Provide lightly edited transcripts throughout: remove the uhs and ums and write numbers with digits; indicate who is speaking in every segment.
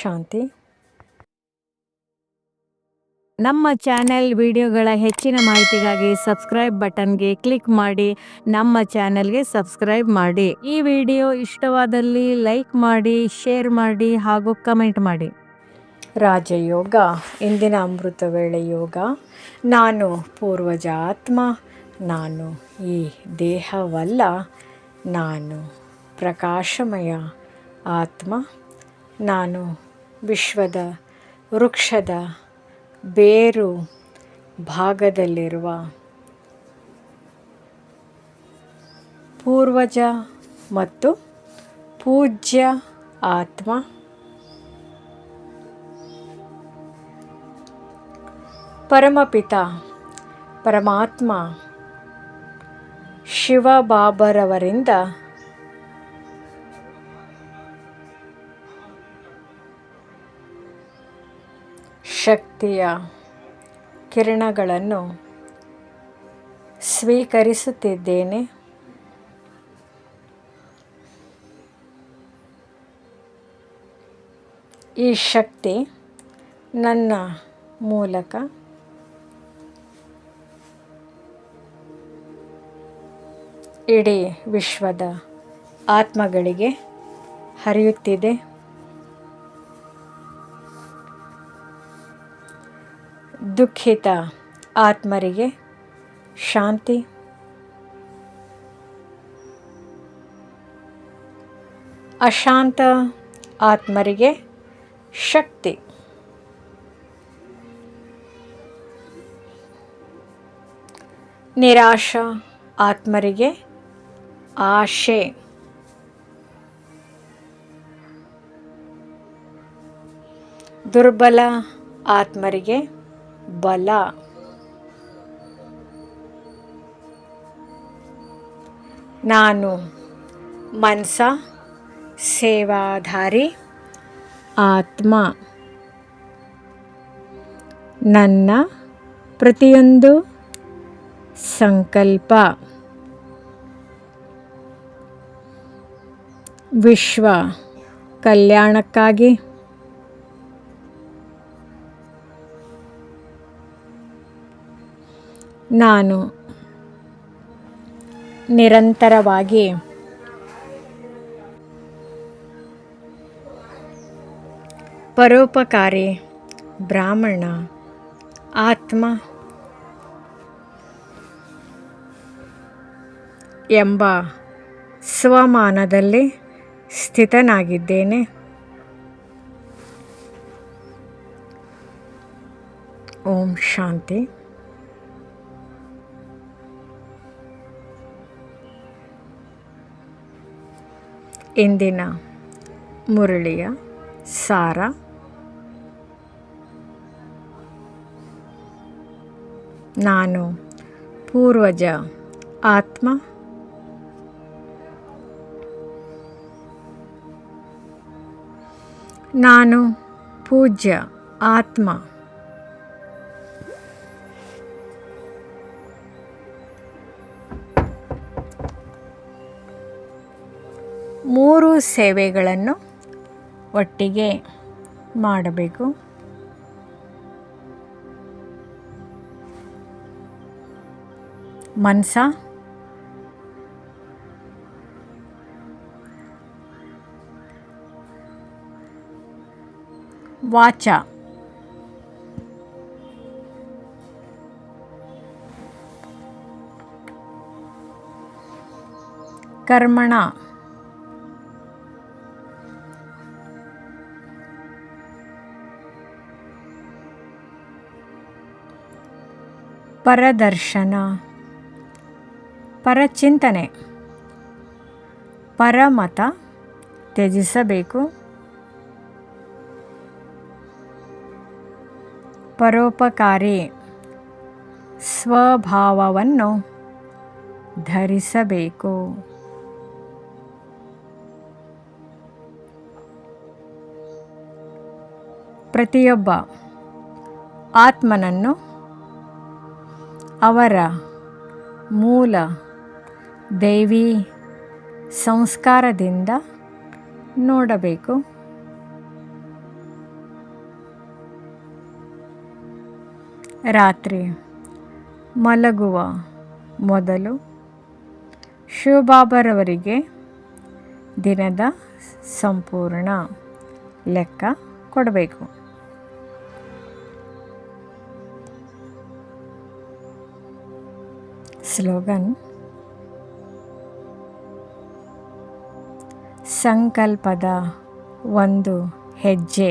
Speaker 1: ಶಾಂತಿ.
Speaker 2: ನಮ್ಮ ಚಾನೆಲ್ ವಿಡಿಯೋಗಳ ಹೆಚ್ಚಿನ ಮಾಹಿತಿಗಾಗಿ ಸಬ್ಸ್ಕ್ರೈಬ್ ಬಟನ್ಗೆ ಕ್ಲಿಕ್ ಮಾಡಿ ನಮ್ಮ ಚಾನೆಲ್ಗೆ ಸಬ್ಸ್ಕ್ರೈಬ್ ಮಾಡಿ. ಈ ವಿಡಿಯೋ ಇಷ್ಟವಾದಲ್ಲಿ ಲೈಕ್ ಮಾಡಿ, ಶೇರ್ ಮಾಡಿ ಹಾಗೂ ಕಮೆಂಟ್ ಮಾಡಿ.
Speaker 1: ರಾಜಯೋಗ, ಇಂದಿನ ಅಮೃತ ವೇಳೆ ಯೋಗ. ನಾನು ಪೂರ್ವಜ ಆತ್ಮ, ನಾನು ಈ ದೇಹವಲ್ಲ, ನಾನು ಪ್ರಕಾಶಮಯ ಆತ್ಮ, ನಾನು ವಿಶ್ವದ ವೃಕ್ಷದ ಬೇರು ಭಾಗದಲ್ಲಿರುವ ಪೂರ್ವಜ ಮತ್ತು ಪೂಜ್ಯ ಆತ್ಮ. ಪರಮಪಿತ ಪರಮಾತ್ಮ ಶಿವಬಾಬರವರಿಂದ ಶಕ್ತಿಯ ಕಿರಣಗಳನ್ನು ಸ್ವೀಕರಿಸುತ್ತಿದ್ದೇನೆ. ಈ ಶಕ್ತಿ ನನ್ನ ಮೂಲಕ ಇಡೀ ವಿಶ್ವದ ಆತ್ಮಗಳಿಗೆ ಹರಿಯುತ್ತಿದೆ. ದುಃಖಿತ ಆತ್ಮರಿಗೆ ಶಾಂತಿ, ಅಶಾಂತ ಆತ್ಮರಿಗೆ ಶಕ್ತಿ, ನಿರಾಶ ಆತ್ಮರಿಗೆ ಆಶೆ, ದುರ್ಬಲ ಆತ್ಮರಿಗೆ ಬಲ, ನಾನು ಮನಸ ಸೇವಾಧಾರಿ ಆತ್ಮ. ನನ್ನ ಪ್ರತಿಯೊಂದು ಸಂಕಲ್ಪ ವಿಶ್ವ ಕಲ್ಯಾಣಕ್ಕಾಗಿ. ನಾನು ನಿರಂತರವಾಗಿ ಪರೋಪಕಾರಿ ಬ್ರಾಹ್ಮಣ ಆತ್ಮ ಎಂಬ ಸ್ವಮಾನದಲ್ಲಿ ಸ್ಥಿತನಾಗಿದ್ದೇನೆ. ಓಂ ಶಾಂತಿ. ಇಂದಿನ ಮುರಳಿಯ ಸಾರ. ನಾನು ಪೂರ್ವಜ ಆತ್ಮ, ನಾನು ಪೂಜ್ಯ ಆತ್ಮ. ಮೂರು ಸೇವೆಗಳನ್ನು ಒಟ್ಟಿಗೆ ಮಾಡಬೇಕು. ಮನಸ, ವಾಚ, ಕರ್ಮಣ, ಪರದರ್ಶನ, ಪರಚಿಂತನೆ. ಪರಮತ ತ್ಯಜಿಸಬೇಕು. ಪರೋಪಕಾರಿ ಸ್ವಭಾವವನ್ನು ಧರಿಸಬೇಕು. ಪ್ರತಿಯೊಬ್ಬ ಆತ್ಮನನ್ನು ಅವರ ಮೂಲ ದೈವಿ ಸಂಸ್ಕಾರದಿಂದ ನೋಡಬೇಕು. ರಾತ್ರಿ ಮಲಗುವ ಮೊದಲು ಶಿವಬಾಬರವರಿಗೆ ದಿನದ ಸಂಪೂರ್ಣ ಲೆಕ್ಕ ಕೊಡಬೇಕು. ಸ್ಲೋಗನ್: ಸಂಕಲ್ಪದ ಒಂದು ಹೆಜ್ಜೆ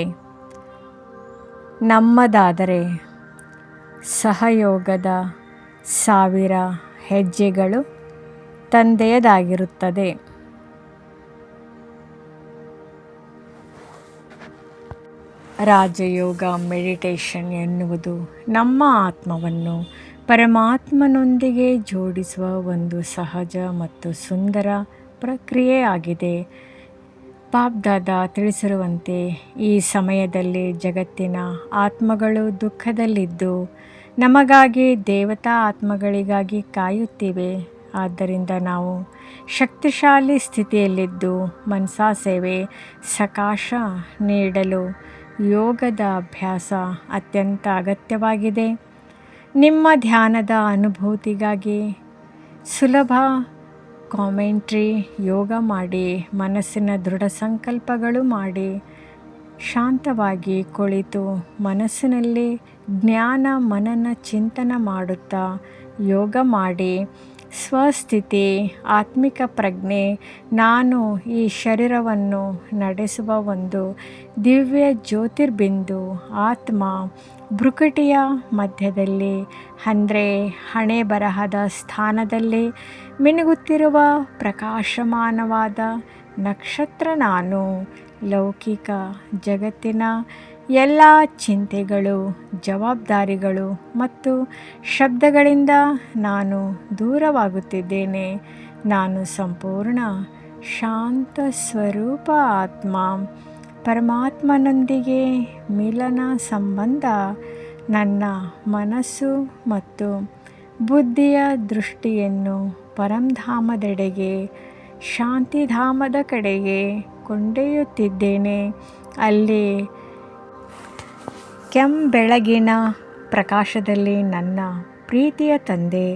Speaker 1: ನಮ್ಮದಾದರೆ ಸಹಯೋಗದ 1000 ಹೆಜ್ಜೆಗಳು ತಂದೆಯದಾಗಿರುತ್ತದೆ. ರಾಜಯೋಗ ಮೆಡಿಟೇಷನ್ ಎನ್ನುವುದು ನಮ್ಮ ಆತ್ಮವನ್ನು ಪರಮಾತ್ಮನೊಂದಿಗೆ ಜೋಡಿಸುವ ಒಂದು ಸಹಜ ಮತ್ತು ಸುಂದರ ಪ್ರಕ್ರಿಯೆಯಾಗಿದೆ. ಬಾಬ್ದಾದಾ ತಿಳಿಸಿರುವಂತೆ ಈ ಸಮಯದಲ್ಲಿ ಜಗತ್ತಿನ ಆತ್ಮಗಳು ದುಃಖದಲ್ಲಿದ್ದು ನಮಗಾಗಿ ದೇವತಾ ಆತ್ಮಗಳಿಗಾಗಿ ಕಾಯುತ್ತಿವೆ. ಆದ್ದರಿಂದ ನಾವು ಶಕ್ತಿಶಾಲಿ ಸ್ಥಿತಿಯಲ್ಲಿದ್ದು ಮನಸಾ ಸೇವೆ ಸಕಾಶ ನೀಡಲು ಯೋಗದ ಅಭ್ಯಾಸ ಅತ್ಯಂತ ಅಗತ್ಯವಾಗಿದೆ. ನಿಮ್ಮ ಧ್ಯಾನದ ಅನುಭೂತಿಗಾಗಿ ಸುಲಭ ಕಾಮೆಂಟ್ರಿ ಯೋಗ ಮಾಡಿ, ಮನಸ್ಸಿನ ದೃಢ ಸಂಕಲ್ಪಗಳು ಮಾಡಿ, ಶಾಂತವಾಗಿ ಕುಳಿತು ಮನಸ್ಸಿನಲ್ಲಿ ಜ್ಞಾನ ಮನನ ಚಿಂತನ ಮಾಡುತ್ತಾ ಯೋಗ ಮಾಡಿ. ಸ್ವಸ್ಥಿತಿ, ಆತ್ಮಿಕ ಪ್ರಜ್ಞೆ, ನಾನು ಈ ಶರೀರವನ್ನು ನಡೆಸುವ ಒಂದು ದಿವ್ಯ ಜ್ಯೋತಿರ್ಬಿಂದು ಆತ್ಮ ಭ್ರುಕುಟಿಯ ಮಧ್ಯದಲ್ಲಿ ಅಂದರೆ ಹಣೆ ಬರಹದ ಸ್ಥಾನದಲ್ಲಿ ಮಿನುಗುತ್ತಿರುವ ಪ್ರಕಾಶಮಾನವಾದ ನಕ್ಷತ್ರ ನಾನು. ಲೌಕಿಕ ಜಗತ್ತಿನ ಎಲ್ಲ ಚಿಂತೆಗಳು, ಜವಾಬ್ದಾರಿಗಳು ಮತ್ತು ಶಬ್ದಗಳಿಂದ ನಾನು ದೂರವಾಗುತ್ತಿದ್ದೇನೆ. ನಾನು ಸಂಪೂರ್ಣ ಶಾಂತ ಸ್ವರೂಪ ಆತ್ಮ. ಪರಮಾತ್ಮನೊಂದಿಗೆ ಮಿಲನ ಸಂಬಂಧ ನನ್ನ ಮನಸ್ಸು ಮತ್ತು ಬುದ್ಧಿಯ ದೃಷ್ಟಿಯನ್ನು ಪರಂಧಾಮದೆಡೆಗೆ, ಶಾಂತಿಧಾಮದ ಕಡೆಗೆ ಕೊಂಡೊಯ್ಯುತ್ತಿದ್ದೇನೆ. ಅಲ್ಲಿ ಕೆಂಬೆಳಗಿನ ಪ್ರಕಾಶದಲ್ಲಿ ನನ್ನ ಪ್ರೀತಿಯ ತಂದೆ,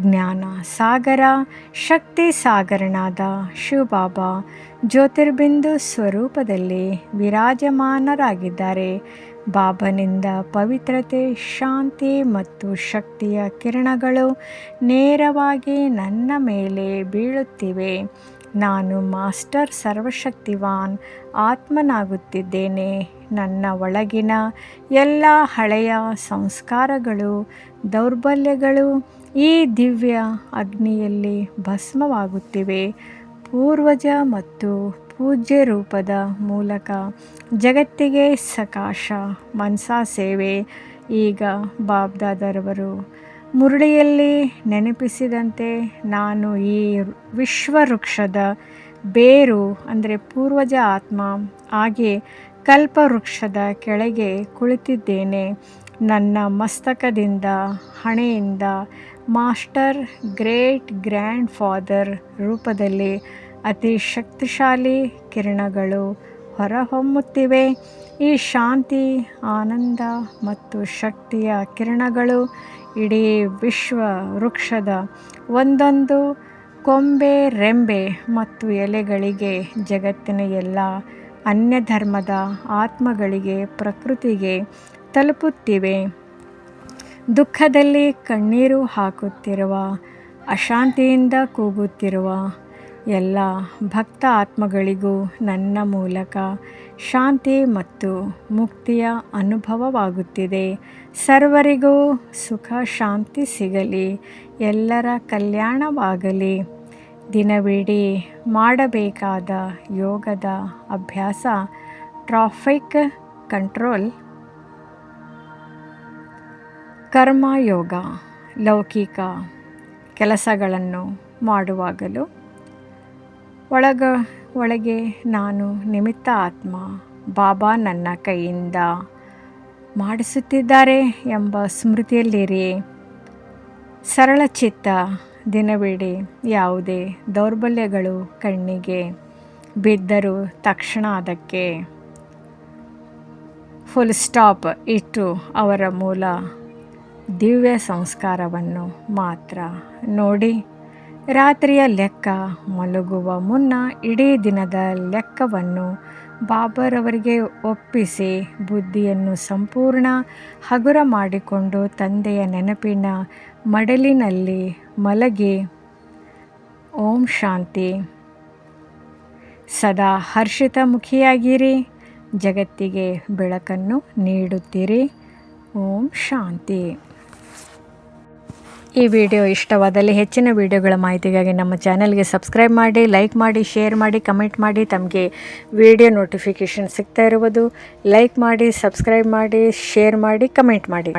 Speaker 1: ಜ್ಞಾನ ಸಾಗರ, ಶಕ್ತಿ ಸಾಗರನಾದ ಶಿವಬಾಬಾ ಜ್ಯೋತಿರ್ಬಿಂದು ಸ್ವರೂಪದಲ್ಲಿ ವಿರಾಜಮಾನರಾಗಿದ್ದಾರೆ. ಬಾಬನಿಂದ ಪವಿತ್ರತೆ, ಶಾಂತಿ ಮತ್ತು ಶಕ್ತಿಯ ಕಿರಣಗಳು ನೇರವಾಗಿ ನನ್ನ ಮೇಲೆ ಬೀಳುತ್ತಿವೆ. ನಾನು ಮಾಸ್ಟರ್ ಸರ್ವಶಕ್ತಿವಾನ್ ಆತ್ಮನಾಗುತ್ತಿದ್ದೇನೆ. ನನ್ನ ಒಳಗಿನ ಎಲ್ಲ ಹಳೆಯ ಸಂಸ್ಕಾರಗಳು, ದೌರ್ಬಲ್ಯಗಳು ಈ ದಿವ್ಯ ಅಗ್ನಿಯಲ್ಲಿ ಭಸ್ಮವಾಗುತ್ತಿವೆ. ಪೂರ್ವಜ ಮತ್ತು ಪೂಜ್ಯ ರೂಪದ ಮೂಲಕ ಜಗತ್ತಿಗೆ ಸಕಾಶ ಮನಸಾ ಸೇವೆ. ಈಗ ಬಾಬ್ದಾದರವರು ಮುರಳಿಯಲ್ಲಿ ನೆನಪಿಸಿದಂತೆ ನಾನು ಈ ವಿಶ್ವವೃಕ್ಷದ ಬೇರು ಅಂದರೆ ಪೂರ್ವಜ ಆತ್ಮ ಆಗಿ ಕಲ್ಪವೃಕ್ಷದ ಕೆಳಗೆ ಕುಳಿತಿದ್ದೇನೆ. ನನ್ನ ಮಸ್ತಕದಿಂದ, ಹಣೆಯಿಂದ ಮಾಸ್ಟರ್ ಗ್ರೇಟ್ ಗ್ರ್ಯಾಂಡ್ ಫಾದರ್ ರೂಪದಲ್ಲಿ ಅತಿ ಶಕ್ತಿಶಾಲಿ ಕಿರಣಗಳು ಹೊರಹೊಮ್ಮುತ್ತಿವೆ. ಈ ಶಾಂತಿ, ಆನಂದ ಮತ್ತು ಶಕ್ತಿಯ ಕಿರಣಗಳು ಇಡೀ ವಿಶ್ವ ವೃಕ್ಷದ ಒಂದೊಂದು ಕೊಂಬೆ, ರೆಂಬೆ ಮತ್ತು ಎಲೆಗಳಿಗೆ, ಜಗತ್ತಿನ ಎಲ್ಲ ಅನ್ಯ ಧರ್ಮದ ಆತ್ಮಗಳಿಗೆ, ಪ್ರಕೃತಿಗೆ ತಲುಪುತ್ತಿವೆ. ದುಃಖದಲ್ಲಿ ಕಣ್ಣೀರು ಹಾಕುತ್ತಿರುವ, ಅಶಾಂತಿಯಿಂದ ಕೂಗುತ್ತಿರುವ ಎಲ್ಲ ಭಕ್ತ ಆತ್ಮಗಳಿಗೂ ನನ್ನ ಮೂಲಕ ಶಾಂತಿ ಮತ್ತು ಮುಕ್ತಿಯ ಅನುಭವವಾಗುತ್ತಿದೆ. ಸರ್ವರಿಗೂ ಸುಖ ಶಾಂತಿ ಸಿಗಲಿ, ಎಲ್ಲರ ಕಲ್ಯಾಣವಾಗಲಿ. ದಿನವಿಡೀ ಮಾಡಬೇಕಾದ ಯೋಗದ ಅಭ್ಯಾಸ ಟ್ರಾಫಿಕ್ ಕಂಟ್ರೋಲ್, ಕರ್ಮಯೋಗ. ಲೌಕಿಕ ಕೆಲಸಗಳನ್ನು ಮಾಡುವಾಗಲೂ ಒಳಗೆ ನಾನು ನಿಮಿತ್ತ ಆತ್ಮ, ಬಾಬಾ ನನ್ನ ಕೈಯಿಂದ ಮಾಡಿಸುತ್ತಿದ್ದಾರೆ ಎಂಬ ಸ್ಮೃತಿಯಲ್ಲಿರಿ. ಸರಳ ಚಿತ್ತ. ದಿನವಿಡೀ ಯಾವುದೇ ದೌರ್ಬಲ್ಯಗಳು ಕಣ್ಣಿಗೆ ಬಿದ್ದರೂ ತಕ್ಷಣ ಅದಕ್ಕೆ ಫುಲ್ ಸ್ಟಾಪ್ ಇಟ್ಟು ಅವರ ಮೂಲ ದಿವ್ಯ ಸಂಸ್ಕಾರವನ್ನು ಮಾತ್ರ ನೋಡಿ. ರಾತ್ರಿಯ ಲೆಕ್ಕ ಮಲಗುವ ಮುನ್ನ ಇಡೀ ದಿನದ ಲೆಕ್ಕವನ್ನು ಬಾಬಾರವರಿಗೆ ಒಪ್ಪಿಸಿ ಬುದ್ಧಿಯನ್ನು ಸಂಪೂರ್ಣ ಹಗುರ ಮಾಡಿಕೊಂಡು ತಂದೆಯ ನೆನಪಿನ ಮಡಲಿನಲ್ಲಿ ಮಲಗಿ ಓಂ ಶಾಂತಿ. ಸದಾ ಹರ್ಷಿತ ಮುಖಿಯಾಗಿರಿ, ಜಗತ್ತಿಗೆ ಬೆಳಕನ್ನು ನೀಡುತ್ತೀರಿ. ಓಂ ಶಾಂತಿ. ಈ ವಿಡಿಯೋ ಇಷ್ಟವಾದಲ್ಲಿ ಹೆಚ್ಚಿನ ವಿಡಿಯೋಗಳ ಮಾಹಿತಿಗಾಗಿ ನಮ್ಮ ಚಾನಲ್ಗೆ ಸಬ್ಸ್ಕ್ರೈಬ್ ಮಾಡಿ, ಲೈಕ್ ಮಾಡಿ, ಶೇರ್ ಮಾಡಿ, ಕಮೆಂಟ್ ಮಾಡಿ. ತಮಗೆ ವಿಡಿಯೋ ನೋಟಿಫಿಕೇಷನ್ ಸಿಗ್ತಾ ಇರುವುದು ಲೈಕ್ ಮಾಡಿ, ಸಬ್ಸ್ಕ್ರೈಬ್ ಮಾಡಿ, ಶೇರ್ ಮಾಡಿ, ಕಮೆಂಟ್ ಮಾಡಿ.